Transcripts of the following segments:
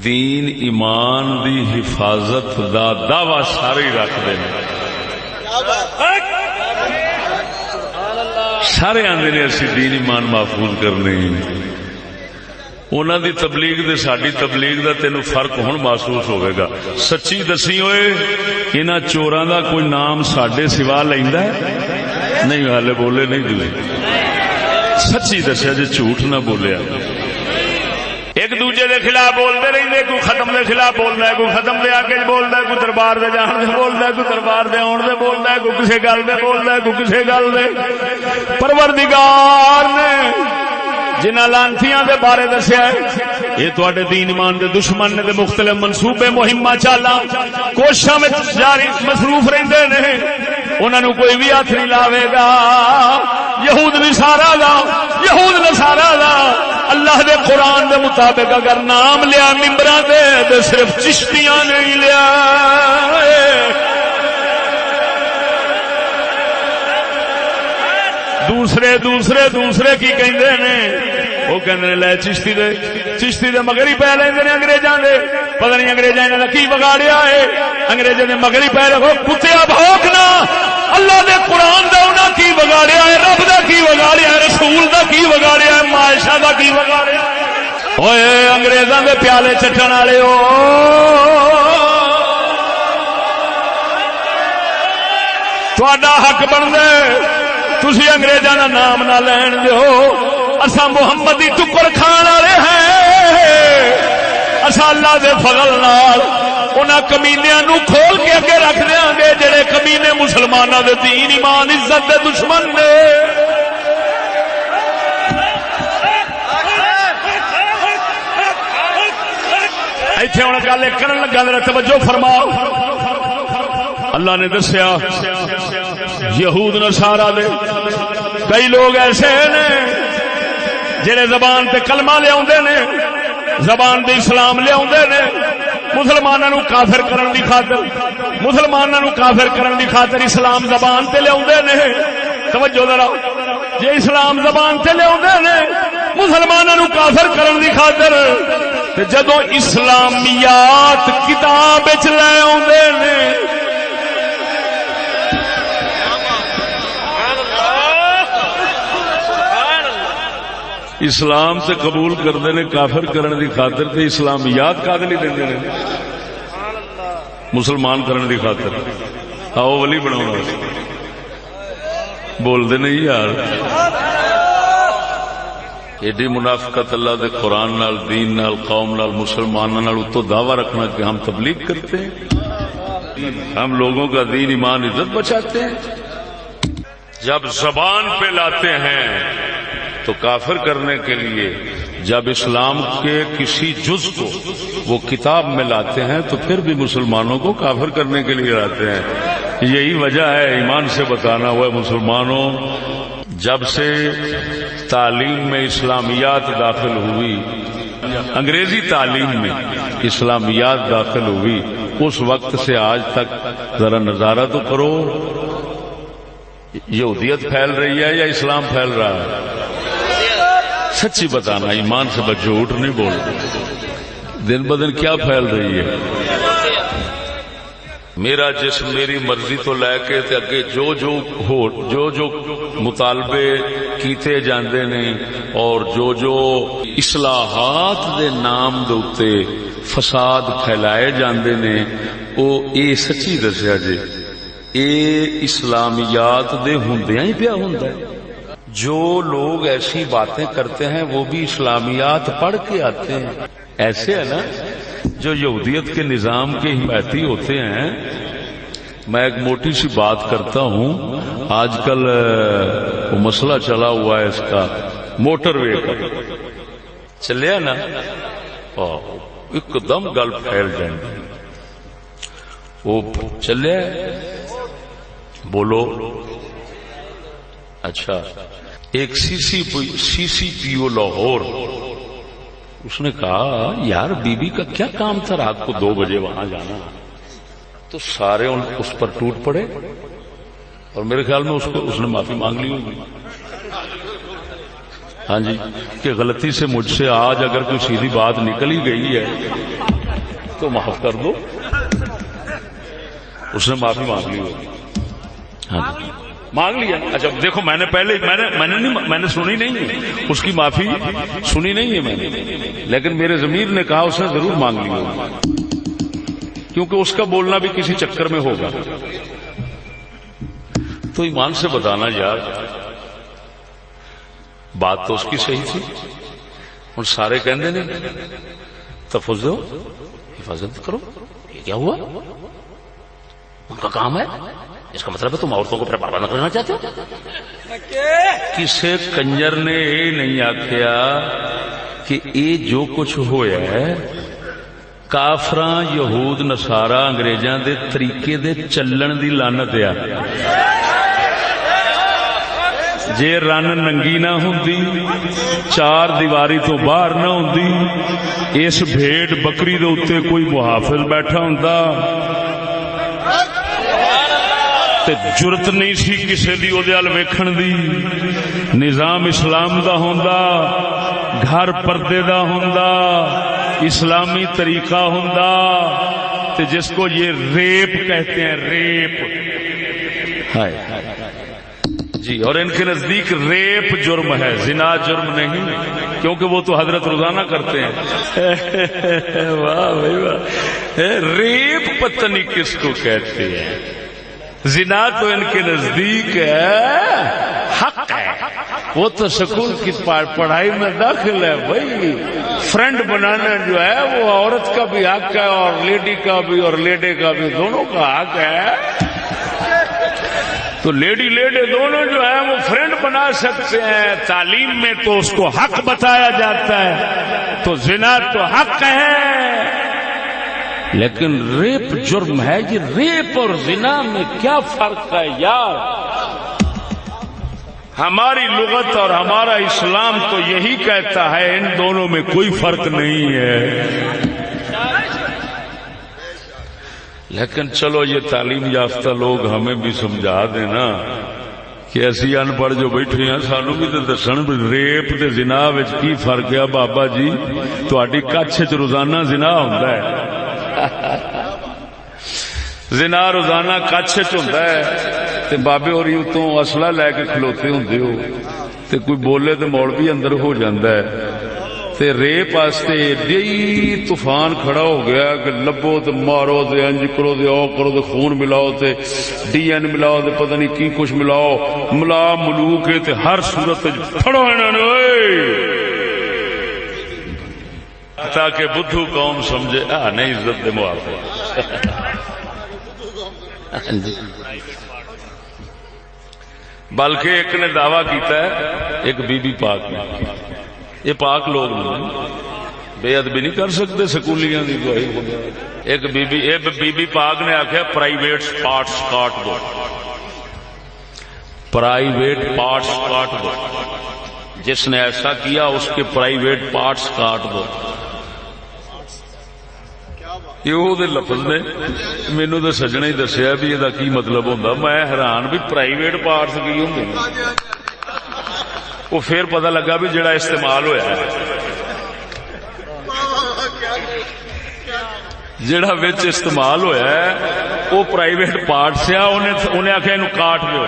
دین ایمان دی حفاظت دا دعوی سارے رکھتے ہیں، سارے آندے نے اسی دین ایمان محفوظ کرنے۔ انہاں دی تبلیغ دے ساڈی تبلیغ دا تینوں فرق ہن محسوس ہوئے گا۔ سچی دسی ہوئے انہاں چوراں دا کوئی نام ساڈے سوا لیندا ہے؟ نہیں، حالے بولے نہیں دلے، سچی دسیا جی، جھوٹ نہ بولیا۔ ایک دوجے دے خلاف بولتے رہتے، کوئی ختم دے خلاف بولتا ہے، کوئی ختم دے آ کے بولتا ہے، کوئی دربار دے جان دے بولتا ہے، کوئی دربار دے آن دے بولتا ہے، کوئی کسی گل دے بولتا ہے، کوئی کسی گل دے۔ پروردگار نے جنہاں لانتیاں دے بارے دسیا ہے یہ تواڈے دین ایمان دے دشمن نے دے مختلف منصوبے مہماں چالاں کوششاں وچ جاری مصروف رہندے نے، انہاں نوں کوئی بھی ہاتھ نہیں لاوے گا۔ یہود نصارا دا، یہود نصارا دا اللہ دے قرآن دے مطابق اگر نام لیا ممبراں دے تے صرف چشتیاں نہیں لیا۔ دوسرے کی کہندے نے؟ وہ کہندے نے لے چشتی دے مگر ہی پی لیندے نے انگریزاں دے، پتہ نہیں انگریزاں نے کی بگاڑیا ہے، انگریزاں نے مگر ہی پی رکھو، کتیا بھوکنا۔ اللہ دے قرآن دا انہاں کی بگاڑیا ہے، رب دا کی بگاڑیا ہے، رسول دا کی بگاڑیا ہے، معاشرہ دا کی بگاڑیا ہے۔ اوئے انگریزاں دے پیالے چٹن والے ہو، تہاڈا حق بندا ہے تسی انگریزاں دا نام نہ لین دیو۔ اساں محمد دی ٹکر کھان والے ہیں، اساں اللہ دے فضل نال انہاں کمینیاں نو کھول کے اگے رکھ دیاں گے جڑے کمینے مسلماناں دے دین ایمان عزت دے دشمن نے۔ ایتھے ہن گل کرن لگا ذرا توجہ فرماؤ۔ اللہ نے دسیا یہود نصارا دے کئی لوگ ایسے نے جڑے زبان تے کلمہ لے آندے نے، زبان تے اسلام لے آندے نے، مسلماناں نو کافر کرن دی خاطر، مسلماناں نو کافر کرن دی خاطر اسلام زبان تے لے آندے نے۔ توجہ ذرا، جے اسلام زبان تے لے آندے نے مسلماناں نو کافر کرن دی خاطر، تے جدوں اسلامیات کتاب وچ لے آندے نے اسلام سے قبول کرتے ہیں کافر کرنے دی خاطر، تے اسلامیات کادلی دیندے نے مسلمان کرنے دی خاطر۔ آؤ ولی بناؤ، بولتے نہیں یار۔ ایڈی منافقت اللہ دے قرآن نال، دین نال، قوم نال، مسلمانوں نال اتو دعویٰ رکھنا کہ ہم تبلیغ کرتے ہیں، ہم لوگوں کا دین ایمان عزت بچاتے ہیں۔ جب زبان پہ لاتے ہیں تو کافر کرنے کے لیے، جب اسلام کے کسی جز کو وہ کتاب میں لاتے ہیں تو پھر بھی مسلمانوں کو کافر کرنے کے لیے لاتے ہیں۔ یہی وجہ ہے ایمان سے بتانا ہوا مسلمانوں، جب سے تعلیم میں اسلامیات داخل ہوئی، انگریزی تعلیم میں اسلامیات داخل ہوئی، اس وقت سے آج تک ذرا نظارہ تو کرو، یہودیت پھیل رہی ہے یا اسلام پھیل رہا ہے؟ سچی بتانا، ایمان سے بچ، جھوٹ نہیں بول۔ دن بدن کیا پھیل رہی ہے؟ میرا جسم میری مرضی تو لے کے تے اگے جو مطالبے کیتے جاندے نے اور جو اصلاحات دے نام دے اوتے فساد پھیلائے جاندے نے، او اے سچی دسیا جی اے اسلامیات دے ہوندیاں ہی پیا ہوندا ہے۔ جو لوگ ایسی باتیں کرتے ہیں وہ بھی اسلامیات پڑھ کے آتے ہیں، ایسے ہے نا جو یہودیت کے نظام کے حمایتی ہوتے ہیں۔ میں ایک موٹی سی بات کرتا ہوں، آج کل وہ مسئلہ چلا ہوا ہے اس کا موٹر وے کا، چلیا نا، ایک دم گل پھیل جائیں گے، وہ چلے بولو۔ اچھا، ایک سی سی پی او لاہور، اس نے کہا یار بی بی کا کیا کام تھا رات کو 2 بجے وہاں جانا، تو سارے اس پر ٹوٹ پڑے اور میرے خیال میں اس نے معافی مانگ لی ہوگی۔ ہاں جی کہ غلطی سے مجھ سے آج اگر کوئی سیدھی بات نکل ہی گئی ہے تو معاف کر دو. اس نے معافی مانگ لی ہوگی. ہاں جی مانگ لیا. اچھا دیکھو میں نے پہلے میں نے سنی نہیں ہے اس کی معافی سنی نہیں ہے میں نے, لیکن میرے ضمیر نے کہا اس نے ضرور مانگ لی ہوگی کیونکہ اس کا بولنا بھی کسی چکر میں ہوگا. تو ایمان سے بتانا یار بات تو اس کی صحیح تھی. اور سارے کہندے نے تفوز دو حفاظت کرو, یہ کیا ہوا؟ ان کا کام ہے, اس کا مطلب ہے تم عورتوں کو پھر برباد کرنا چاہتے ہو. کسے کنجر نے یہ نہیں آخیا کہ یہ جو کچھ ہوا ہے کافراں یہود نصارا انگریزاں دے طریقے دے چلن دی لعنت ہے. جے رن ننگی نہ ہوندی, چار دیواری تو باہر نہ ہوندی, اس بھیڑ بکری دے اوتے کوئی محافظ بیٹھا ہوندا تے جرت نہیں سی کسے دی او دے ال ویکھن دی. نظام اسلام دا ہوندا, گھر پردے دا ہوندا, اسلامی طریقہ ہوندا, تے جس کو یہ ریپ کہتے ہیں ریپ ہائے جی, اور ان کے نزدیک ریپ جرم ہے, زنا جرم نہیں, کیونکہ وہ تو حضرت روزانہ کرتے ہیں. واہ بھائی واہ, ریپ پتہ نہیں کس کو کہتے ہیں, زنا تو ان کے نزدیک ہے حق ہے. وہ تو سکول کی پڑھائی میں داخل ہے بھائی. فرینڈ بنانا جو ہے وہ عورت کا بھی حق ہے اور لیڈی کا بھی, اور لیڈی کا بھی, دونوں کا حق ہے. تو لیڈی دونوں جو ہے وہ فرینڈ بنا سکتے ہیں. تعلیم میں تو اس کو حق بتایا جاتا ہے, تو زنا تو حق ہے, لیکن ریپ جرم ہے. یہ ریپ اور زنا میں کیا فرق ہے یار؟ ہماری لغت اور ہمارا اسلام تو یہی کہتا ہے ان دونوں میں کوئی فرق نہیں ہے. لیکن چلو یہ تعلیم یافتہ لوگ ہمیں بھی سمجھا دینا کہ اسی ان پڑھ جو بیٹھے ہیں سانو بھی تو دسن ریپ تے زنا وچ کی فرق ہے. بابا جی تہاڈی کچھ وچ روزانہ زنا ہوندا ہے, زنا روزانہ کچھ وچ ہوندا ہے, تے بابے ہوری اتوں اسلحہ لے کے کھلوتے ہوندے ہو, تے کوئی بولے تے مولوی اندر ہو جاندا ہے. تے ریپ واسطے ایڈی طوفان کھڑا ہو گیا کہ لبو تے مارو تے انج کرو تے او کرو تے خون ملاؤ تے ڈی این ملاؤ تے پتہ نہیں کی کچھ ملاؤ, ملا ملو کے تے ہر صورت پھڑو انہاں نے تاکہ بدھو قوم سمجھے نہیں عزت دے موافق. بلکہ ایک نے دعویٰ کیتا ہے, ایک بی بی پاک نے, یہ پاک لوگ نہیں بے ادبی نہیں کر سکتے سکولیاں دی گواہی. ایک بی بی پاک نے آخیا پرائیویٹ پارٹس کاٹ دو, پرائیویٹ پارٹس کاٹ دو, جس نے ایسا کیا اس کے پرائیویٹ پارٹس کاٹ دو. یہ لفظ نے مینو تو سجنے ہی دسیا بھی یہ کی مطلب ہوں. میں حیران بھی پرائیویٹ پارٹس کی ہوں. وہ پھر پتہ لگا بھی جڑا استعمال ہویا ہے, جڑا وچ استعمال ہویا ہے وہ پرائیویٹ پارٹس آ. انہیں آخیا اینو کاٹ دیو.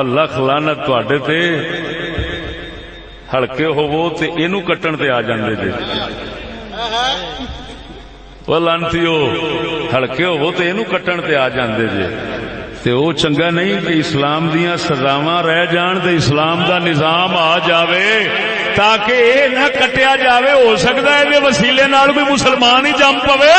اللہ لعنت تواڈے تے, ہلکے ہوو تے اینو کٹن تے آ جاندے جے. وہ لعنتیو ہلکے ہوو تے اینو کٹن تے آ جاندے جے. تے او چنگا نہیں کہ اسلام دیاں سزاواں رہ جان تے اسلام دا نظام آ جاوے تاکہ اے نہ کٹیا جاوے. ہو سکدا ہے دے وسیلے نال کوئی مسلمان ہی جم پوے.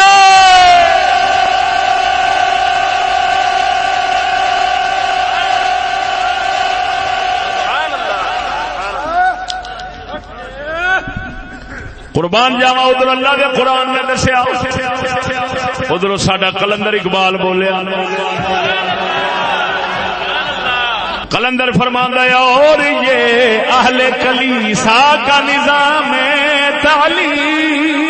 قربان جاوا ادھر اللہ کے قرآن نے دسیا, ادھر ساڈا کلندر اقبال بولیا. کلندر فرماندا ہے اور یہ اہل کلیسا کا نظام تعلیم,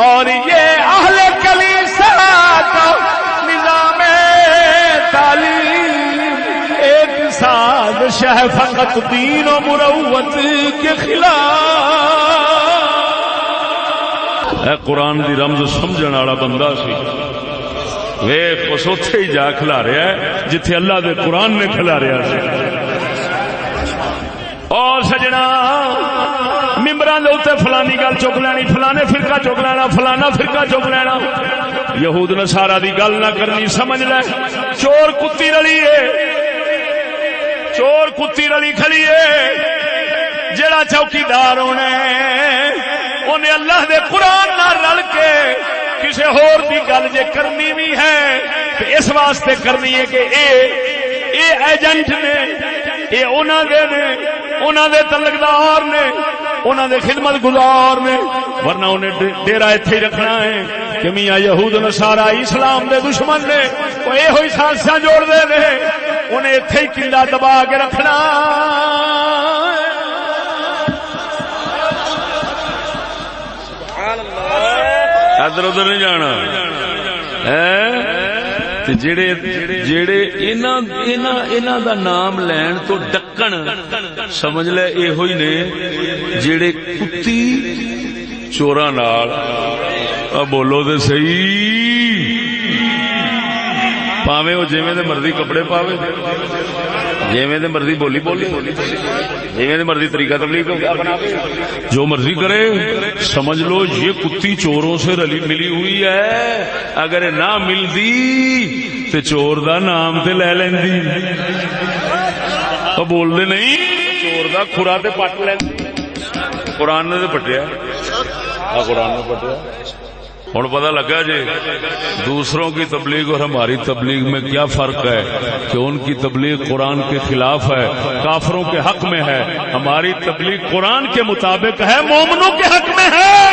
اور یہ اہل کلیسا کا نظام تعلیم ایک ساتھ عرش ہے فقط دین و مروت کے خلاف۔ اے قرآن دی رمز سمجھن والا بندہ سی، ویکھ اس اوتھے ہی جا کھلا رہا ہے جتھے اللہ دے قرآن نے کھلا رہا سی۔ اور سجنا ممبراں دے اوتے فلانی گل چک لینی، فلانے فرقہ چک لینا، فلانا فرقہ چک لینا، یہود نصارا دی گل نہ کرنی۔ سمجھ لے چور کتی رلی ہے، چور کتی رلی کھڑی ہے، جڑا چوکیدار ہونا ہے انہیں اللہ دے قرآن نہ رل کے کسی ہور دی گل جے کرنی بھی ہے تو اس واسطے کرنی ہے کہ اے ایجنٹ نے، اے انہاں دے تعلقدار نے، انہاں دے خدمت گزار نے، ورنہ انہیں ڈیرا ایتھے ہی رکھنا ہے کہ میاں یہود نصارا اسلام دے دشمن نے، وہ یہ ہوئی سازشاں جوڑ دے نے، انہیں ایتھے ہی قلعہ دبا کے رکھنا۔ ادھر ادھر نہیں جانا۔ جڑے انہاں دا نام لین تو ڈکن، سمجھ لے اے ہوئی نے جڑے کتی چوراں نال، بولو تے صحیح، پاویں وہ جویں دے مرضی کپڑے پاوے، جویں دے مرضی بولی جویں دے مرضی طریقہ تبلیغ اپناوے، جو مرضی کرے، سمجھ لو یہ کتی چوروں سے رلی ملی ہوئی ہے۔ اگر نہ ملدی تے چور دا نام تے لے لیندی، بول دے نہیں، چور دا کھرا تے پٹ لیندی۔ قرآن نے تے پٹیا، قرآن نے پٹیا۔ ہوں پتہ لگا جی دوسروں کی تبلیغ اور ہماری تبلیغ میں کیا فرق ہے، کہ ان کی تبلیغ قرآن کے خلاف ہے، کافروں کے حق میں ہے، ہماری تبلیغ قرآن کے مطابق ہے، مومنوں کے حق میں ہے۔